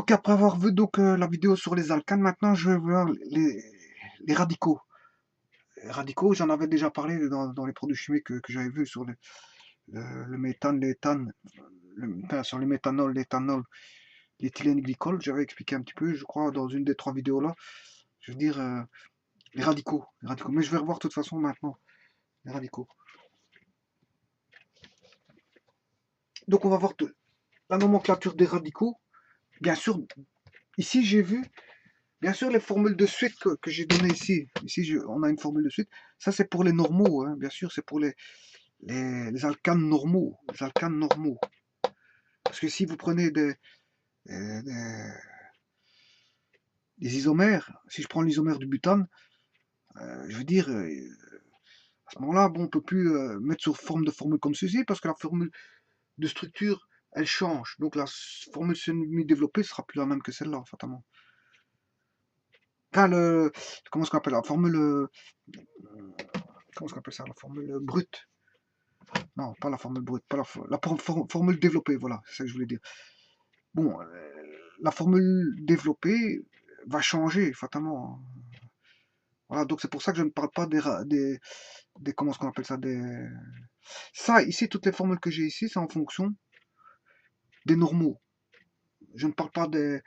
Donc après avoir vu la vidéo sur les alcanes, maintenant je vais voir les radicaux. Les radicaux, j'en avais déjà parlé dans les produits chimiques que j'avais vus sur le méthane, l'éthane, enfin, sur le méthanol, l'éthanol, l'éthylène glycol. J'avais expliqué un petit peu, je crois, dans une des 3 vidéos là. Je veux dire, les radicaux, les radicaux. Mais je vais revoir de toute façon maintenant les radicaux. Donc on va voir la nomenclature des radicaux. Bien sûr, ici j'ai vu, bien sûr, les formules de suite que j'ai données ici. Ici, on a une formule de suite. Ça, c'est pour les normaux, hein. Bien sûr, c'est pour les alcanes normaux. Les alcanes normaux. Parce que si vous prenez euh, des, des isomères, si je prends l'isomère du butane, je veux dire, à ce moment-là, bon, on ne peut plus mettre sur forme de formule comme ceci, parce que la formule de structure, elle change. Donc la formule semi-développée sera plus la même que celle-là, fatalement. Enfin, comment est-ce qu'on appelle la formule, comment est-ce qu'on appelle ça, la formule brute. Non, pas la formule brute, pas la formule développée, voilà, c'est ça que je voulais dire. Bon, la formule développée va changer, fatalement. Voilà, donc c'est pour ça que je ne parle pas des comment est-ce qu'on appelle ça, Ça, ici, toutes les formules que j'ai ici, c'est en fonction des normaux. Je ne parle pas des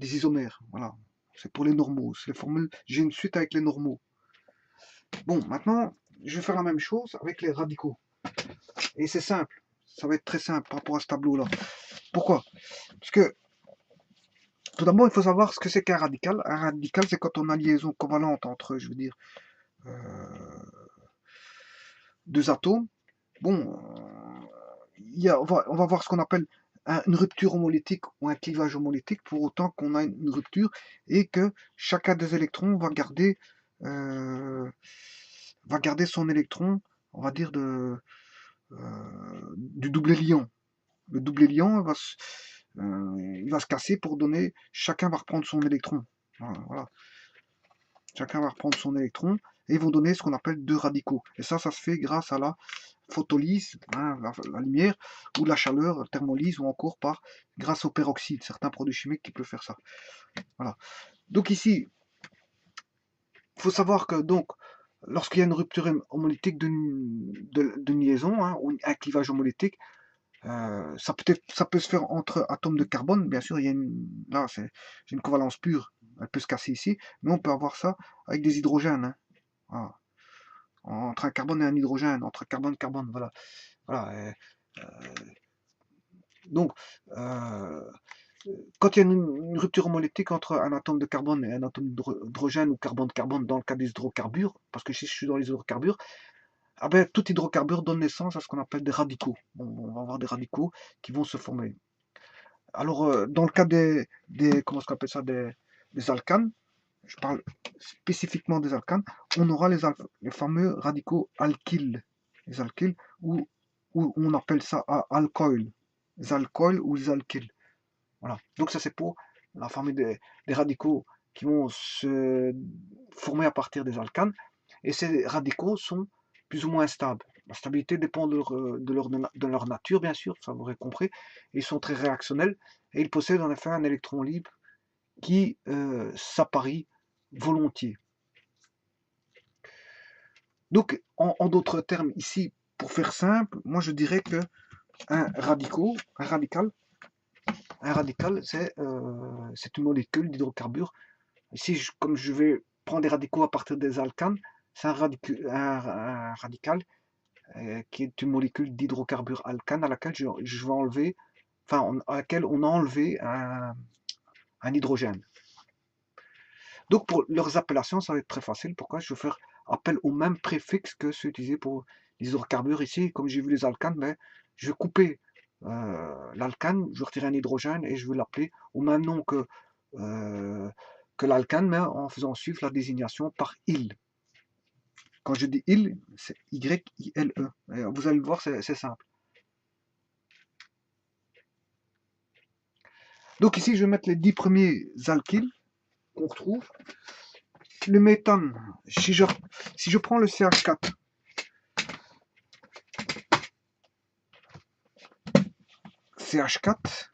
isomères, voilà. C'est pour les normaux, c'est les formules, j'ai une suite avec les normaux. Bon, maintenant, je vais faire la même chose avec les radicaux. Et c'est simple, ça va être très simple par rapport à ce tableau-là. Pourquoi? Parce que, tout d'abord, il faut savoir ce que c'est qu'un radical. Un radical, c'est quand on a une liaison covalente entre, je veux dire, euh, deux atomes. Bon, on va voir ce qu'on appelle une rupture homolytique ou un clivage homolytique, pour autant qu'on a une rupture et que chacun des électrons euh, va garder son électron, on va dire, du double liant. Le double liant il va se casser pour donner, chacun va reprendre son électron. Voilà. Chacun va reprendre son électron et ils vont donner ce qu'on appelle deux radicaux. Et ça se fait grâce à la photolyse, hein, la lumière, ou la chaleur, thermolyse, ou encore grâce au peroxyde, certains produits chimiques qui peuvent faire ça. Voilà. Donc ici, il faut savoir que donc, lorsqu'il y a une rupture homolytique de liaison, hein, ou un clivage homolytique, ça peut se faire entre atomes de carbone, bien sûr, là c'est une covalence pure, elle peut se casser ici, mais on peut avoir ça avec des hydrogènes, hein. Voilà. Entre un carbone et un hydrogène, entre carbone, voilà. Voilà. Donc, euh, quand il y a une rupture homolytique entre un atome de carbone et un atome d'hydrogène ou carbone-carbone dans le cas des hydrocarbures, parce que si je suis dans les hydrocarbures, ah ben, tout hydrocarbure donne naissance à ce qu'on appelle des radicaux. Bon, on va avoir des radicaux qui vont se former. Alors, dans le cas comment est-ce qu'on appelle ça, des alcanes, je parle spécifiquement des alcanes, on aura les fameux radicaux alkyles. Les alkyles, ou on appelle ça alcool. Les alcools ou les alkyles. Voilà. Donc ça c'est pour la famille des radicaux qui vont se former à partir des alcanes. Et ces radicaux sont plus ou moins stables. La stabilité dépend de leur nature, bien sûr, ça vous aurez compris. Ils sont très réactionnels et ils possèdent en effet un électron libre qui s'apparie volontiers. Donc, en d'autres termes, ici, pour faire simple, moi je dirais que un radical, c'est une molécule d'hydrocarbure. Ici, comme je vais prendre des radicaux à partir des alcanes, c'est un radical qui est une molécule d'hydrocarbure alcane à laquelle je vais enlever, enfin, à laquelle on a enlevé un hydrogène. Donc, pour leurs appellations, ça va être très facile. Pourquoi? Je vais faire appel au même préfixe que ceux utilisés pour les hydrocarbures. Ici, comme j'ai vu les alcanes, mais je vais couper l'alcane, je vais retirer un hydrogène et je vais l'appeler au même nom que l'alcane, mais en faisant suivre la désignation par il. Quand je dis il, c'est Y-I-L-E. Et vous allez le voir, c'est simple. Donc ici, je vais mettre les 10 premiers alkyles qu'on retrouve. Le méthane, si je prends le CH4, CH4,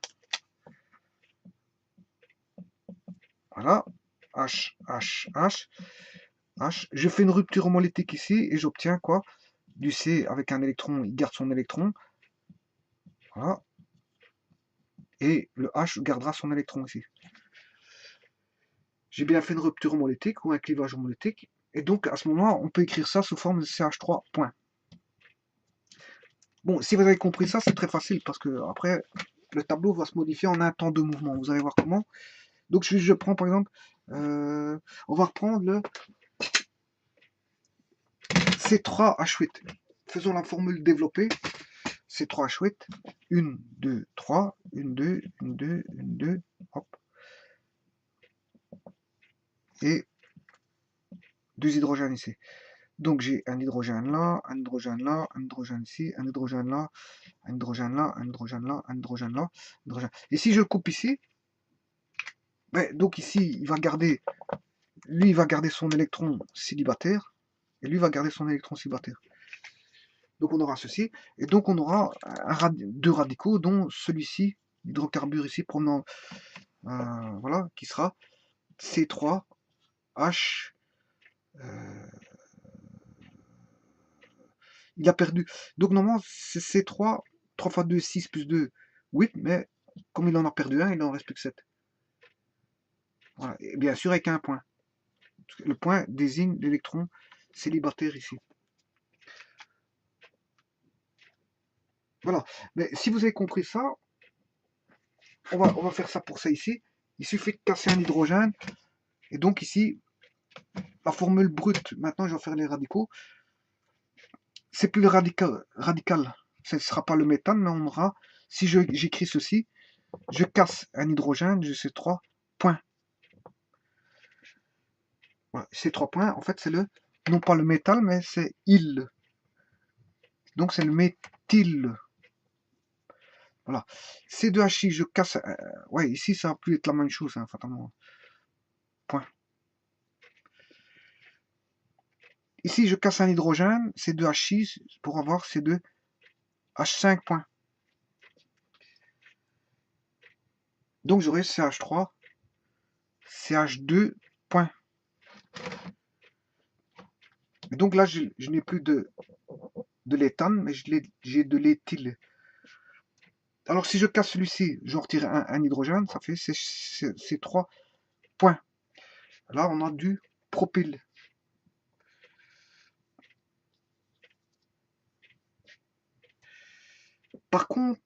Voilà. H, H, H, H. Je fais une rupture homolytique ici et j'obtiens quoi? Du C avec un électron, il garde son électron. Voilà. Et le H gardera son électron ici. J'ai bien fait une rupture homolytique ou un clivage homolytique. Et donc, à ce moment, on peut écrire ça sous forme de CH3 point. Bon, si vous avez compris ça, c'est très facile parce que après, le tableau va se modifier en un temps de mouvement. Vous allez voir comment. Donc, je prends par exemple, on va reprendre le C3H8. Faisons la formule développée. C3H8. 1, 2, 3. 1, 2, 1, 2, 1, 2. Hop. Et deux hydrogènes ici. Donc j'ai un hydrogène là, un hydrogène là, un hydrogène ici, un hydrogène là, un hydrogène là, un hydrogène là, un hydrogène là, un hydrogène. Et si je coupe ici, ben, donc ici, il va garder, lui, il va garder son électron célibataire, et lui va garder son électron célibataire. Donc on aura ceci, et donc on aura deux radicaux, dont celui-ci, l'hydrocarbure ici provenant, voilà, qui sera C3H. Il a perdu. Donc normalement, c'est C3, 3 fois 2, 6 plus 2, 8, mais comme il en a perdu un, il en reste plus que 7. Voilà. Et bien sûr avec un point. Le point désigne l'électron célibataire ici. Voilà. Mais si vous avez compris ça, on va faire ça pour ça ici. Il suffit de casser un hydrogène. Et donc ici, la formule brute, maintenant je vais faire les radicaux. C'est plus le radical. Ce ne sera pas le méthane, mais on aura, si j'écris ceci, je casse un hydrogène, je sais 3 points. Voilà. Ces 3 points, en fait, c'est le, non pas le métal, mais c'est il. Donc c'est le méthyle. Voilà. C2H6, je casse. Ouais, ici, ça va plus être la même chose, hein, fatalement. Point. Ici, je casse un hydrogène, C2H6, pour avoir C2H5 points. Donc j'aurai CH3, CH2 points. Et donc là, je n'ai plus de l'éthane, mais j'ai de l'éthyle. Alors si je casse celui-ci, je retire un hydrogène, ça fait ces 3 points. Là, on a du propyle. Par contre,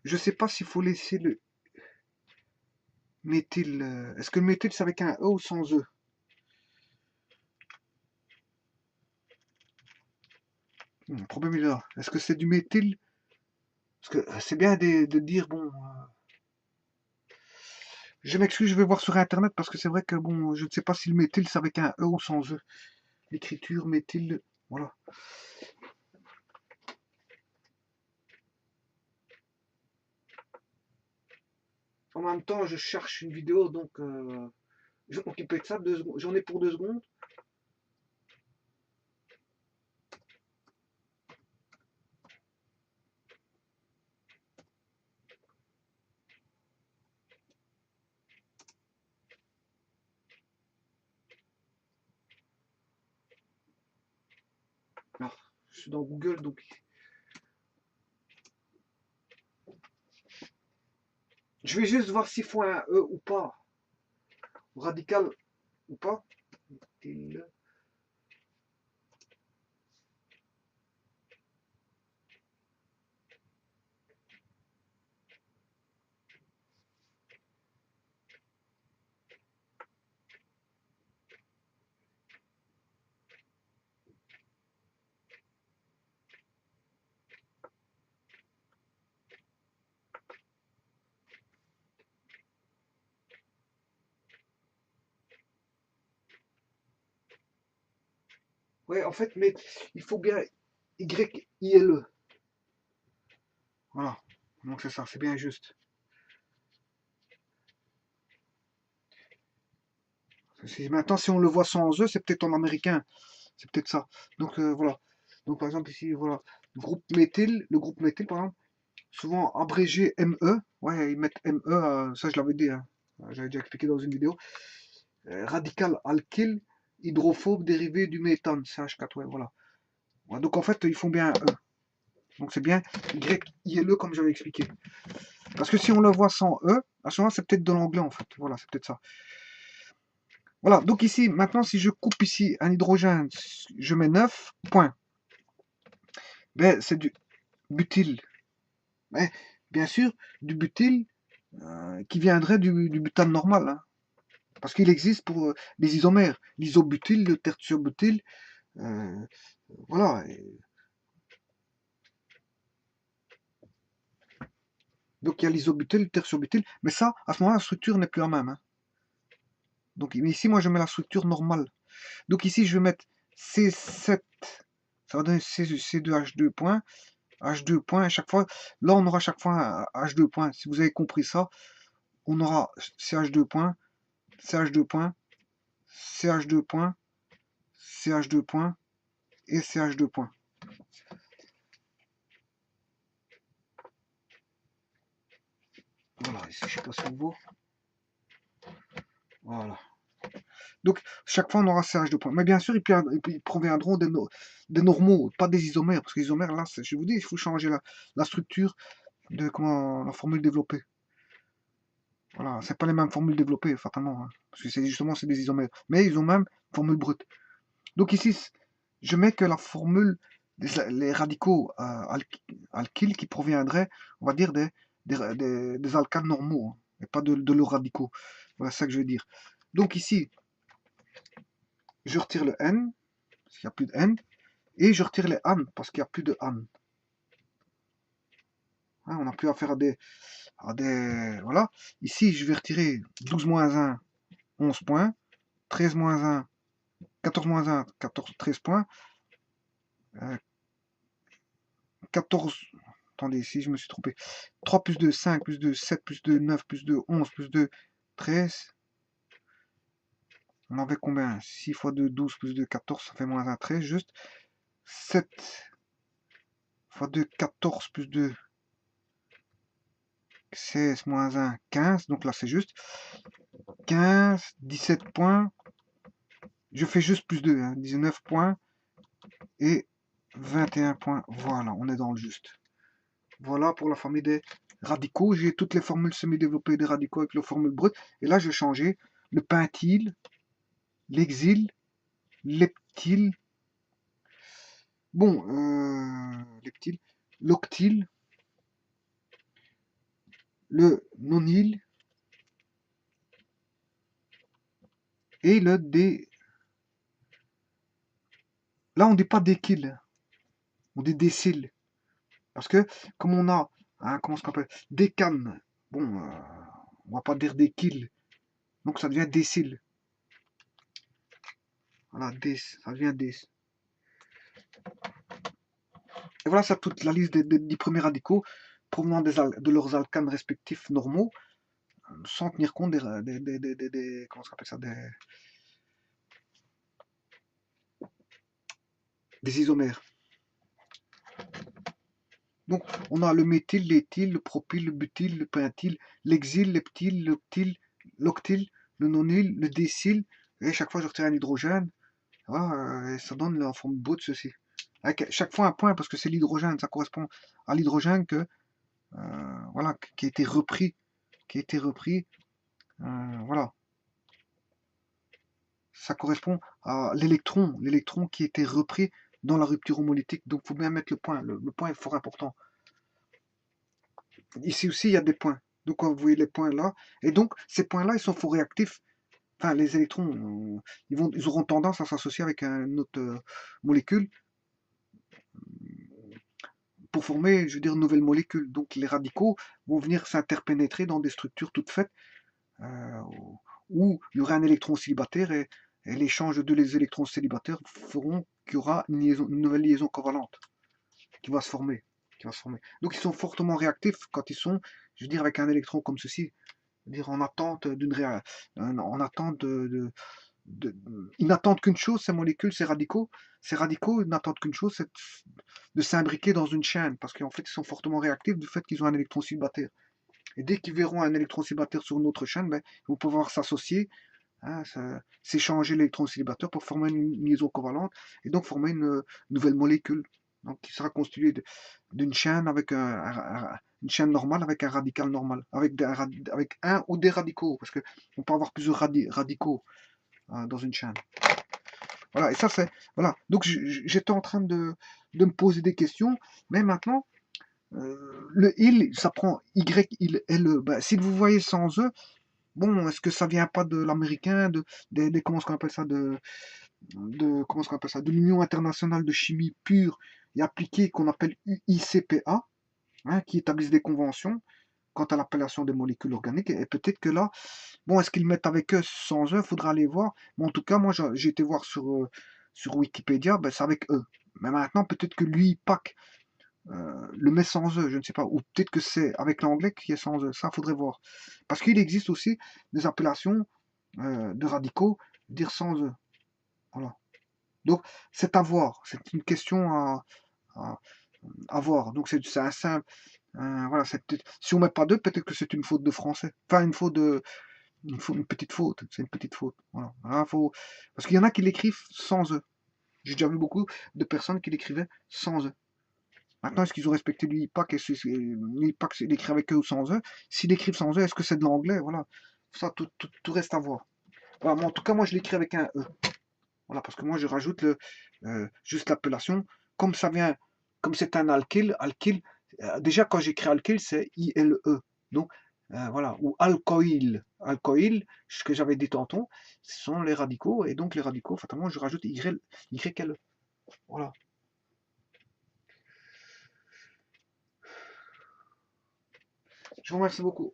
je ne sais pas s'il faut laisser le méthyle. Est-ce que le méthyle, c'est avec un E ou sans E? Le problème est là. Est-ce que c'est du méthyle? Parce que c'est bien de dire, bon, je m'excuse, je vais voir sur internet parce que c'est vrai que bon, je ne sais pas si le méthyle c'est avec un E ou sans E. L'écriture méthyle, voilà. En même temps, je cherche une vidéo, donc je vais m'occuper de ça. J'en ai pour 2 secondes. Alors, je suis dans Google, donc je vais juste voir s'il faut un E ou pas. Radical ou pas. Méthyle. Ouais, en fait, mais il faut bien YILE. Voilà. Donc c'est ça, c'est bien juste. Maintenant, si on le voit sans E, c'est peut-être en américain. C'est peut-être ça. Donc voilà. Donc par exemple ici, voilà. Le groupe méthyle, par exemple, souvent abrégé ME. Ouais, ils mettent ME, ça je l'avais dit, hein. J'avais déjà expliqué dans une vidéo. Radical alkyle hydrophobe dérivé du méthane, CH4, ouais, voilà. Ouais, donc en fait, ils font bien un E. Donc c'est bien YILE comme j'avais expliqué. Parce que si on le voit sans E, à ce moment c'est peut-être de l'anglais en fait. Voilà, c'est peut-être ça. Voilà, donc ici, maintenant, si je coupe ici un hydrogène, je mets 9 points. Ben, c'est du butyl. Mais bien sûr, du butyl qui viendrait du butane normal. Hein. Parce qu'il existe pour les isomères. L'isobutyl, le tertiobutyl. Voilà. Donc il y a l'isobutyl, le tertiobutyl. Mais ça, à ce moment-là, la structure n'est plus la même. Hein. Donc ici, moi, je mets la structure normale. Donc ici, je vais mettre C7. Ça va donner C2H2 points. H2 points. À chaque fois, là, on aura chaque fois un H2 points. Si vous avez compris ça, on aura CH2 points, CH2 points, CH2 points, CH2 points et CH2 points. Voilà, ici, je ne sais pas si on voit. Voilà. Donc, chaque fois, on aura CH2 points. Mais bien sûr, ils proviendront des normaux, pas des isomères. Parce que les isomères, là, je vous dis, il faut changer la structure de la formule développée. Voilà, c'est pas les mêmes formules développées, fatalement. Hein, parce que c'est justement, c'est des isomères. Mais ils ont même formule brute. Donc ici, je mets que la formule, les radicaux alkyles qui proviendraient, on va dire, des alcanes normaux, hein, et pas de leurs radicaux. Voilà ça que je veux dire. Donc ici, je retire le N, parce qu'il n'y a plus de N, et je retire les AN, parce qu'il n'y a plus de AN. Hein, on n'a plus affaire à des... Voilà. Ici, je vais retirer 12 moins 1, 11 points, 13 moins 1, 14 moins 1, 14, 13 points, 14... Attendez, ici, je me suis trompé. 3 plus 2, 5 plus 2, 7 plus 2, 9 plus 2, 11 plus 2, 13. On avait combien? 6 fois 2, 12 plus 2, 14, ça fait moins 1, 13, juste. 7 fois 2, 14 plus 2, 16 moins 1, 15. Donc là, c'est juste. 15, 17 points. Je fais juste plus 2, hein, 19 points. Et 21 points. Voilà, on est dans le juste. Voilà pour la famille des radicaux. J'ai toutes les formules semi-développées des radicaux avec la formule brute. Et là, je vais changer le pentyl, l'exyle, leptyl, bon, leptyl, l'octyl, le nonyle et le dé. Là, on dit pas décyl, on dit décyl. Parce que, comme on a, hein, comment ça s'appelle, décane, bon, on va pas dire décyl, donc ça devient décyl. Voilà, ça devient dé. Et voilà, ça toute la liste des premiers radicaux provenant de leurs alcanes respectifs normaux, sans tenir compte comment ça s'appelle ça, des isomères. Donc, on a le méthyl, l'éthyle, le propyle, le butyl, le pentyl, l'exyle, l'eptyl, l'octyl, le nonyle, le décyl, et chaque fois je retire un hydrogène, voilà, et ça donne la forme beau de ceci. Avec chaque fois un point, parce que c'est l'hydrogène, ça correspond à l'hydrogène voilà, qui a été repris, voilà. Ça correspond à l'électron qui a été repris dans la rupture homolytique. Donc, il faut bien mettre le point. Le point est fort important. Ici aussi, il y a des points. Donc, vous voyez les points là. Et donc, ces points-là, ils sont faux réactifs. Enfin, les électrons, ils auront tendance à s'associer avec une autre molécule pour former, je veux dire, une nouvelle molécule. Donc, les radicaux vont venir s'interpénétrer dans des structures toutes faites où il y aura un électron célibataire et l'échange de les électrons célibataires feront qu'il y aura une nouvelle liaison covalente qui va se former. Donc ils sont fortement réactifs quand ils sont, je veux dire, avec un électron comme ceci, dire en attente en attente ils n'attendent qu'une chose, ces molécules, ces radicaux. Ces radicaux n'attendent qu'une chose, c'est de s'imbriquer dans une chaîne, parce qu'en fait, ils sont fortement réactifs du fait qu'ils ont un électron célibataire. Et dès qu'ils verront un électron célibataire sur une autre chaîne, ben, ils vont pouvoir s'associer, hein, s'échanger l'électron célibataire pour former une liaison covalente et donc former une nouvelle molécule. Donc, qui sera constituée d'une chaîne avec une chaîne normale avec un radical normal, avec un ou des radicaux, parce qu'on peut avoir plusieurs radicaux hein, dans une chaîne. Voilà, et ça c'est. Voilà. Donc j'étais en train de me poser des questions, mais maintenant, le il, ça prend Y, il, L. Ben, si vous voyez sans E, bon, est-ce que ça vient pas de l'américain, comment est-ce qu'on appelle ça, comment est-ce qu'on appelle ça, de l'Union internationale de chimie pure et appliquée qu'on appelle UICPA, hein, qui établissent des conventions quant à l'appellation des molécules organiques. Et peut-être que là, bon, est-ce qu'ils mettent avec eux sans eux? Faudra aller voir. Mais en tout cas, moi, j'ai été voir sur Wikipédia, ben, c'est avec eux. Mais maintenant, peut-être que lui, PAC, le met sans eux, je ne sais pas. Ou peut-être que c'est avec l'anglais qui est sans eux. Ça, faudrait voir. Parce qu'il existe aussi des appellations de radicaux dire sans eux. Voilà. Donc, c'est à voir. C'est une question à, à voir. Donc, c'est un simple. Voilà, si on met pas d'eux, peut-être que c'est une faute de français. Enfin, une petite faute. C'est une petite faute. Voilà. Hein, parce qu'il y en a qui l'écrivent sans eux. J'ai déjà vu beaucoup de personnes qui l'écrivaient sans eux. Maintenant, est-ce qu'ils ont respecté l'UIPAC et l'UIPAC l'écrit avec eux ou sans eux? S'ils l'écrivent sans eux, est-ce que c'est de l'anglais? Voilà. Ça, tout reste à voir. Voilà, mais en tout cas, moi, je l'écris avec un E. Voilà, parce que moi, je rajoute juste l'appellation. Comme ça vient, comme c'est un alkyle, déjà, quand j'écris alkyle, c'est I-L-E. Donc, voilà, ou alcoïl. Alcoïl, ce que j'avais dit tantôt, ce sont les radicaux, et donc les radicaux, fatalement, je rajoute Y-L-E. Voilà. Je vous remercie beaucoup.